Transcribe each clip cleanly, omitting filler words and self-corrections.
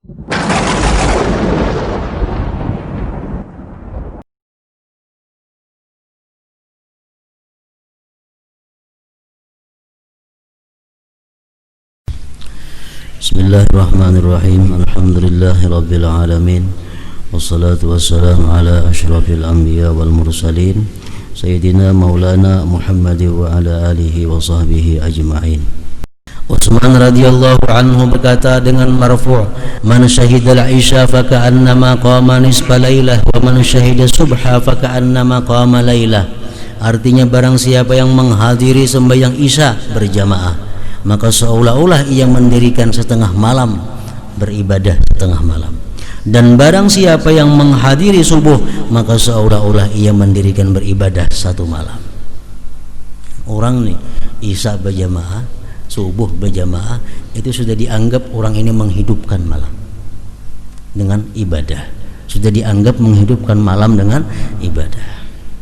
Bismillahirrahmanirrahim. Alhamdulillahirabbil alamin. Wassalatu wassalamu ala asyrafil anbiya wal mursalin sayyidina maulana Muhammad wa ala alihi wa sahbihi ajma'in. Utsman radhiyallahu anhu berkata dengan marfu', man syahidal isya fa ka'annama qama nisfa lailah wa man syahida subha fa ka'annama qama lailah. Artinya barang siapa yang menghadiri sembahyang isya berjamaah maka seolah-olah ia mendirikan setengah malam, beribadah setengah malam. Dan barang siapa yang menghadiri subuh maka seolah-olah ia mendirikan beribadah satu malam. Orang nih isya berjamaah, subuh berjamaah, itu sudah dianggap orang ini menghidupkan malam dengan ibadah, sudah dianggap menghidupkan malam dengan ibadah.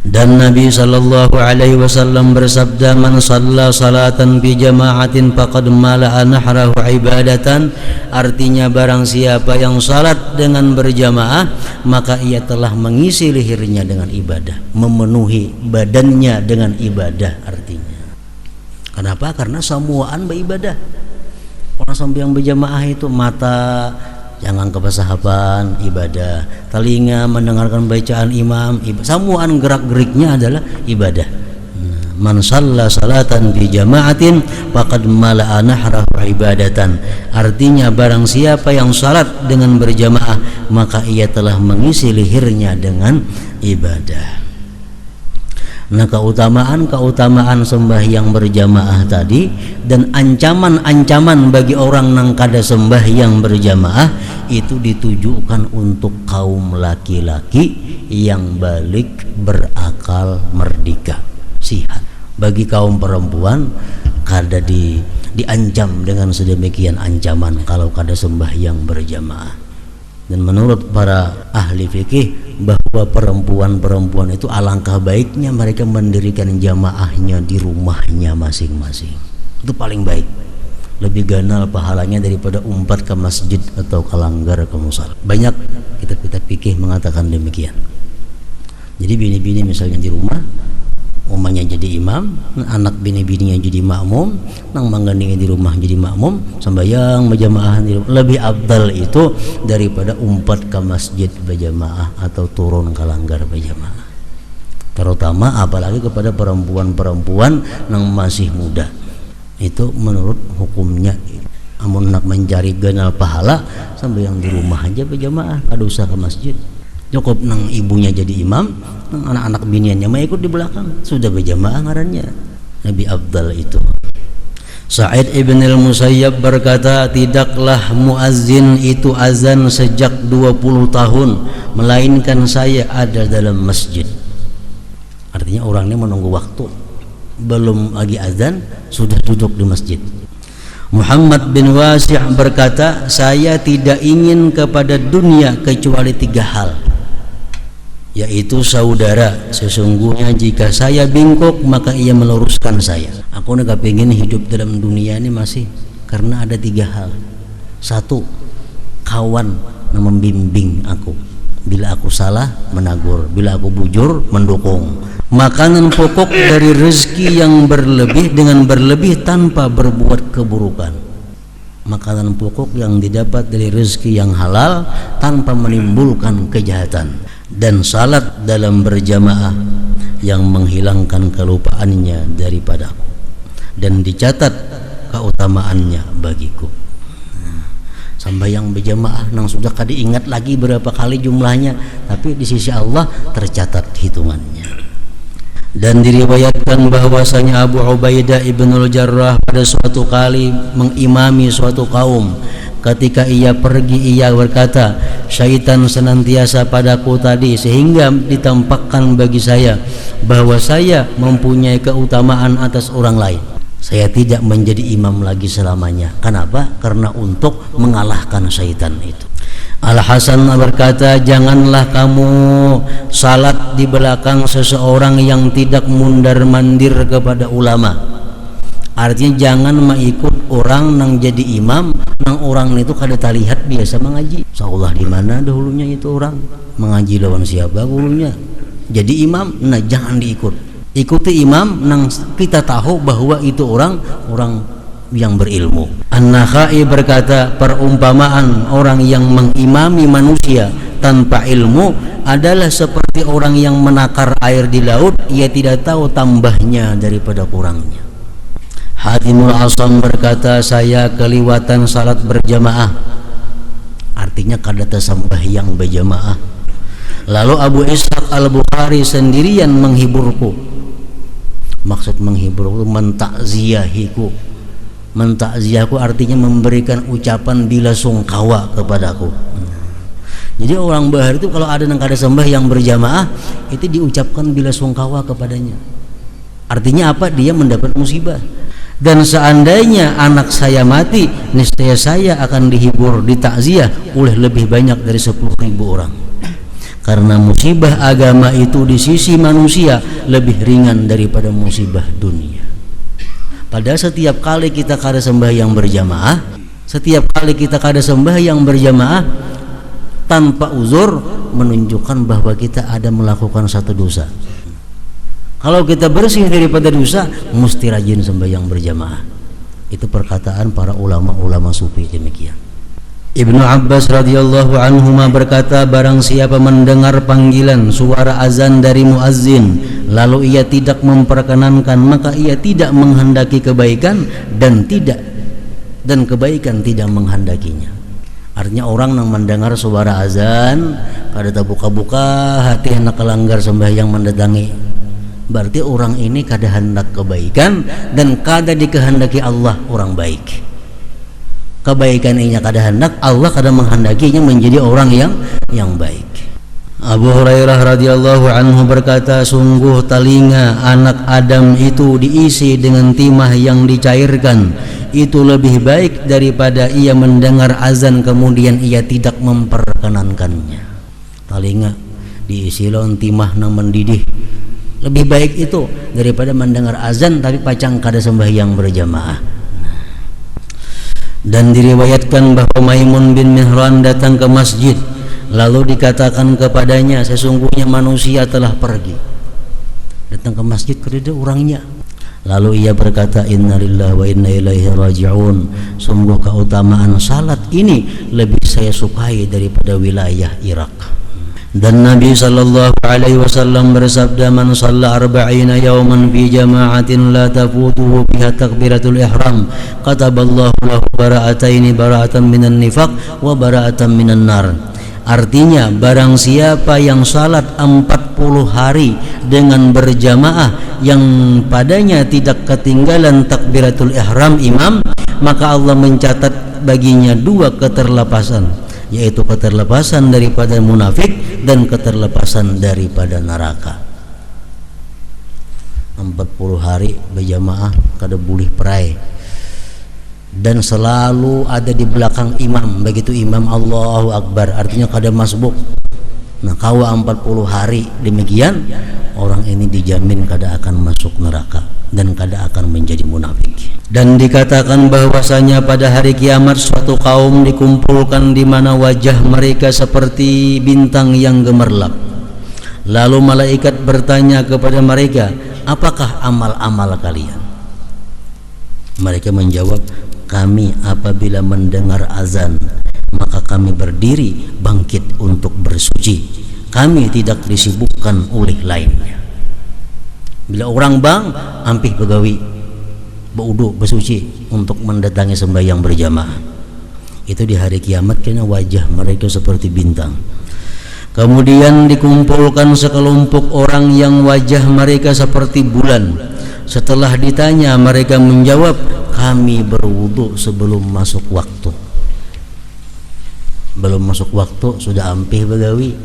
Dan Nabi sallallahu alaihi wasallam bersabda, man shalla salatan bi jama'atin faqad mala'a nahrahu ibadatan. Artinya barang siapa yang salat dengan berjamaah maka ia telah mengisi lehernya dengan ibadah, memenuhi badannya dengan ibadah. Artinya kenapa? Karena semuaan beribadah. Orang sembahyang berjamaah itu mata jangan kepasahapan, ibadah. Telinga mendengarkan bacaan imam, semuaan gerak-geriknya adalah ibadah. Man shalla salatan bi jama'atin faqad mala'a nahrahu ibadatan. Artinya barang siapa yang salat dengan berjamaah maka ia telah mengisi lehernya dengan ibadah. Nah, keutamaan sembahyang berjamaah tadi dan ancaman-ancaman bagi orang yang kada sembahyang berjamaah itu ditujukan untuk kaum laki-laki yang balik, berakal, merdeka, sihat. Bagi kaum perempuan kada diancam dengan sedemikian ancaman kalau kada sembahyang berjamaah. Dan menurut para ahli fikih bahwa perempuan-perempuan itu alangkah baiknya mereka mendirikan jamaahnya di rumahnya masing-masing. Itu paling baik, lebih ganal pahalanya daripada umpat ke masjid atau ke langgar ke musala. Banyak kitab-kitab fikih mengatakan demikian. Jadi bini-bini misalnya di rumah, umahnya jadi imam, anak bini-bininya jadi makmum, nang manggandingnya di rumah jadi makmum, sembahyang berjamaah di rumah. Lebih afdal itu daripada umpat ke masjid berjamaah atau turun ke langgar berjamaah. Terutama apalagi kepada perempuan-perempuan yang masih muda. Itu menurut hukumnya. Amun nak mencari ganal pahala, sembahyang di rumah aja berjamaah, kada usah ke masjid. Cukup nang ibunya jadi imam, nang anak-anak biniannya mah ikut di belakang, sudah berjamaah ngarannya. Nabi afdal itu. Sa'id ibn al-Musayyab berkata, tidaklah muazzin itu azan sejak 20 tahun melainkan saya ada dalam masjid. Artinya orangnya menunggu waktu, belum lagi azan sudah duduk di masjid. Muhammad bin Wasi' berkata, saya tidak ingin kepada dunia kecuali 3 hal, yaitu saudara. Sesungguhnya jika saya bingkok maka ia meluruskan saya. Aku nak pengen hidup dalam dunia ini masih karena ada 3 hal. 1, kawan yang membimbing aku. Bila aku salah menegur, bila aku bujur mendukung. Makanan pokok dari rezeki yang berlebih dengan berlebih tanpa berbuat keburukan. Makanan pokok yang didapat dari rezeki yang halal tanpa menimbulkan kejahatan. Dan salat dalam berjamaah yang menghilangkan kelupaannya daripadaku dan dicatat keutamaannya bagiku. Sembahyang berjamaah nang sudah kada ingat lagi berapa kali jumlahnya, tapi di sisi Allah tercatat hitungannya. Dan diriwayatkan bahwasanya Abu Ubaidah ibnul Jarrah pada suatu kali mengimami suatu kaum. Ketika ia pergi, ia berkata, syaitan senantiasa padaku tadi sehingga ditampakkan bagi saya bahwa saya mempunyai keutamaan atas orang lain. Saya tidak menjadi imam lagi selamanya. Kenapa? Karena untuk mengalahkan syaitan itu. Al-Hasan berkata, janganlah kamu salat di belakang seseorang yang tidak mundar-mandir kepada ulama Artinya jangan mengikut orang nang jadi imam, nang orang itu kada talihat biasa mengaji. Seolah di mana dahulunya itu orang mengaji lawan siapa gurunya. Jadi imam, nah jangan diikut. Ikuti imam nang kita tahu bahwa itu orang yang berilmu. An-Nakhai berkata, perumpamaan orang yang mengimami manusia tanpa ilmu adalah seperti orang yang menakar air di laut, ia tidak tahu tambahnya daripada kurangnya. Hatimul Asam berkata, saya keliwatan salat berjamaah, artinya kada sembahyang berjamaah. Lalu Abu Ishaq Al-Bukhari sendirian menghiburku. Maksud menghiburku, mentakziahiku. Mentakziahku artinya memberikan ucapan bila sungkawa kepadaku. Jadi orang bahar itu kalau ada yang kada sembahyang berjamaah, itu diucapkan bila sungkawa kepadanya. Artinya apa? Dia mendapat musibah. Dan seandainya anak saya mati, niscaya saya akan dihibur, ditakziah oleh lebih banyak dari 10.000 orang. Karena musibah agama itu di sisi manusia lebih ringan daripada musibah dunia. Pada setiap kali kita kada sembahyang berjamaah, setiap kali kita kada sembahyang berjamaah tanpa uzur, menunjukkan bahwa kita ada melakukan satu dosa. Kalau kita bersih daripada dosa, mesti rajin sembahyang berjamaah. Itu perkataan para ulama-ulama sufi demikian. Ibnu Abbas radhiyallahu anhuma berkata, barang siapa mendengar panggilan suara azan dari muazzin lalu ia tidak memperkenankan, maka ia tidak menghendaki kebaikan dan kebaikan tidak menghendakinya. Artinya orang yang mendengar suara azan kada buka-buka hati hendak kelanggar sembahyang mendatangi, berarti orang ini kada hendak kebaikan dan kada dikehendaki Allah orang baik. Kebaikan ini kada hendak, Allah kada menghendakinya menjadi orang yang baik. Abu Hurairah radhiyallahu anhu berkata, sungguh telinga anak Adam itu diisi dengan timah yang dicairkan, itu lebih baik daripada ia mendengar azan kemudian ia tidak memperkenankannya. Telinga diisi lawan timah yang mendidih, lebih baik itu daripada mendengar azan tapi pacang kada sembahyang berjamaah. Dan diriwayatkan bahwa Maimun bin Mihran datang ke masjid, lalu dikatakan kepadanya, sesungguhnya manusia telah pergi. Datang ke masjid kerja orangnya. Lalu ia berkata, innalillahi wa inna ilaihi raji'un. Sungguh keutamaan salat ini lebih saya sukai daripada wilayah Irak. Dan Nabi sallallahu alaihi wasallam bersabda, man shalla 40 yawman fi jama'atin la tafutuhu biha takbiratul ihram kataballahu lahu bara'ataini, bara'atan minan nifaq wa bara'atan minan nar. Artinya barang siapa yang salat 40 hari dengan berjamaah yang padanya tidak ketinggalan takbiratul ihram imam, maka Allah mencatat baginya 2 keterlepasan, yaitu keterlepasan daripada munafik dan keterlepasan daripada neraka. 40 hari berjamaah kada boleh perai, dan selalu ada di belakang imam. Begitu imam Allahu Akbar, artinya kada masbuk. Nah, kawa 40 hari demikian, orang ini dijamin kada akan masuk neraka dan kada akan menjadi munafik. Dan dikatakan bahwasanya pada hari kiamat suatu kaum dikumpulkan di mana wajah mereka seperti bintang yang gemerlap. Lalu malaikat bertanya kepada mereka, apakah amal-amal kalian? Mereka menjawab, kami apabila mendengar azan maka kami berdiri bangkit untuk bersuci, kami tidak disibukkan oleh lainnya. Bila orang bang ampih begawi baudu bersuci untuk mendatangi sembahyang berjamaah. Itu di hari kiamat karena wajah mereka seperti bintang. Kemudian dikumpulkan sekelompok orang yang wajah mereka seperti bulan. Setelah ditanya mereka menjawab, kami berwudu sebelum masuk waktu. Belum masuk waktu sudah ampih begawi,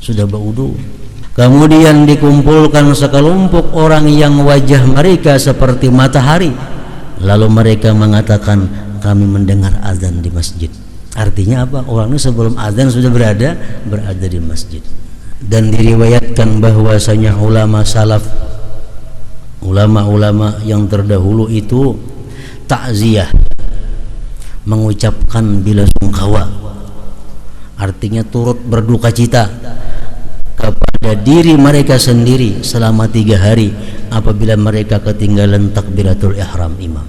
sudah berwudu. Kemudian dikumpulkan sekelompok orang yang wajah mereka seperti matahari. Lalu mereka mengatakan, kami mendengar azan di masjid. Artinya apa? Orang ini sebelum azan sudah berada di masjid. Dan diriwayatkan bahwasanya ulama ulama-ulama yang terdahulu itu takziah, mengucapkan bela sungkawa, artinya turut berduka cita kepada diri mereka sendiri selama 3 hari apabila mereka ketinggalan takbiratul ihram imam,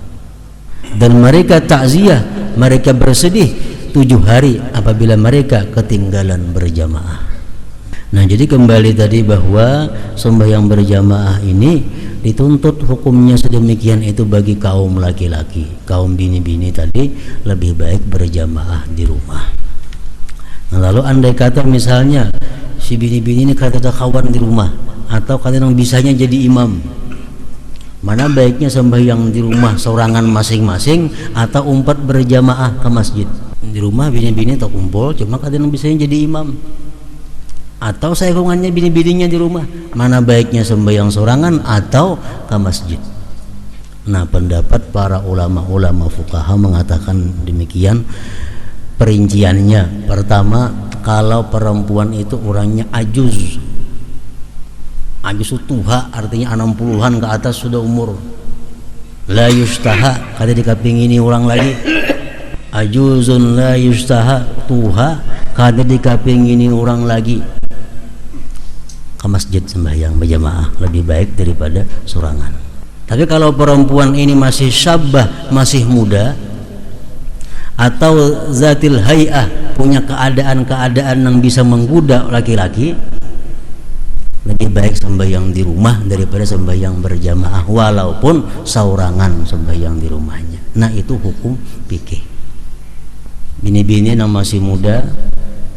dan mereka takziah, mereka bersedih 7 hari apabila mereka ketinggalan berjamaah. Nah, jadi kembali tadi bahwa sembahyang berjamaah ini dituntut hukumnya sedemikian itu bagi kaum laki-laki. Kaum bini-bini tadi lebih baik berjamaah di rumah. Nah, lalu andai kata misalnya si bini-bini ini kata kawan di rumah atau kadang bisanya jadi imam, mana baiknya sembahyang di rumah sorangan masing-masing atau umpat berjamaah ke masjid? Di rumah bini-bini tak kumpul, cuma kadang bisanya jadi imam, atau saingannya bini-bininya di rumah, mana baiknya sembahyang sorangan atau ke masjid? Nah, pendapat para ulama-ulama fuqaha mengatakan demikian perinciannya. Pertama, kalau perempuan itu orangnya ajuz tuha, artinya 60-an ke atas sudah umur, la yustaha, kada dikapingini orang lagi, ajuzun la yustaha, tuha kada dikapingini orang lagi, ke masjid sembahyang berjamaah lebih baik daripada sorangan. Tapi kalau perempuan ini masih syabah, masih muda, atau zatil hay'ah, punya keadaan-keadaan yang bisa menggoda laki-laki, lebih baik sembahyang di rumah daripada sembahyang berjamaah walaupun saurangan sembahyang di rumahnya. Nah, itu hukum fikih. Bini-bini yang masih muda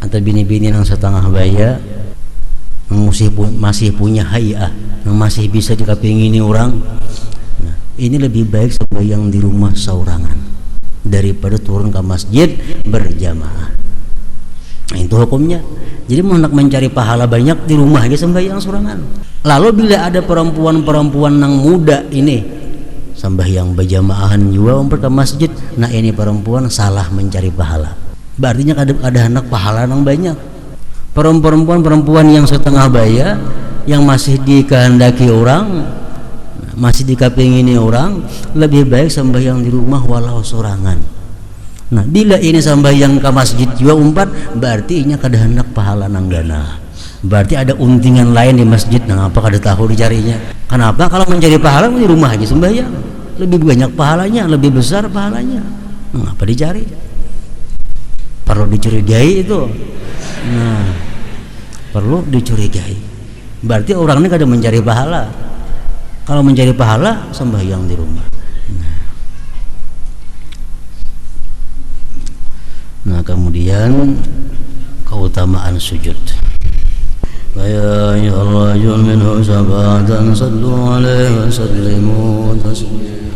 atau bini-bini yang setengah baya, yang masih punya hay'ah, yang masih bisa dikapingini orang, nah, ini lebih baik sembahyang di rumah saurangan daripada turun ke masjid berjamaah. Nah, itu hukumnya. Jadi hendak mencari pahala banyak di rumah aja sembahyang sorangan. Lalu bila ada perempuan-perempuan yang muda ini sembahyang berjamaahan juga umpet ke masjid, nah ini perempuan salah mencari pahala. Berarti ada anak pahala yang banyak. Perempuan yang setengah baya, yang masih dikehendaki orang, masih dikapingini orang, lebih baik sembahyang di rumah walau sorangan. Nah, bila ini sembahyang ke masjid juga umpat, berarti ini kada hendak pahala nanggana. Berarti ada untingan lain di masjid, nah apa kada tahu dicarinya. Kenapa? Kalau mencari pahala di rumah aja sembahyang, lebih banyak pahalanya, lebih besar pahalanya. Nah, apa dicari? Perlu dicurigai itu. Nah, perlu dicurigai. Berarti orang ini kada mencari pahala. Kalau mencari pahala, sembahyang di rumah. Nah, kemudian keutamaan sujud. Ya ayyuhal rajul minhu sabatan sallu alaihi wa sallimu taslima.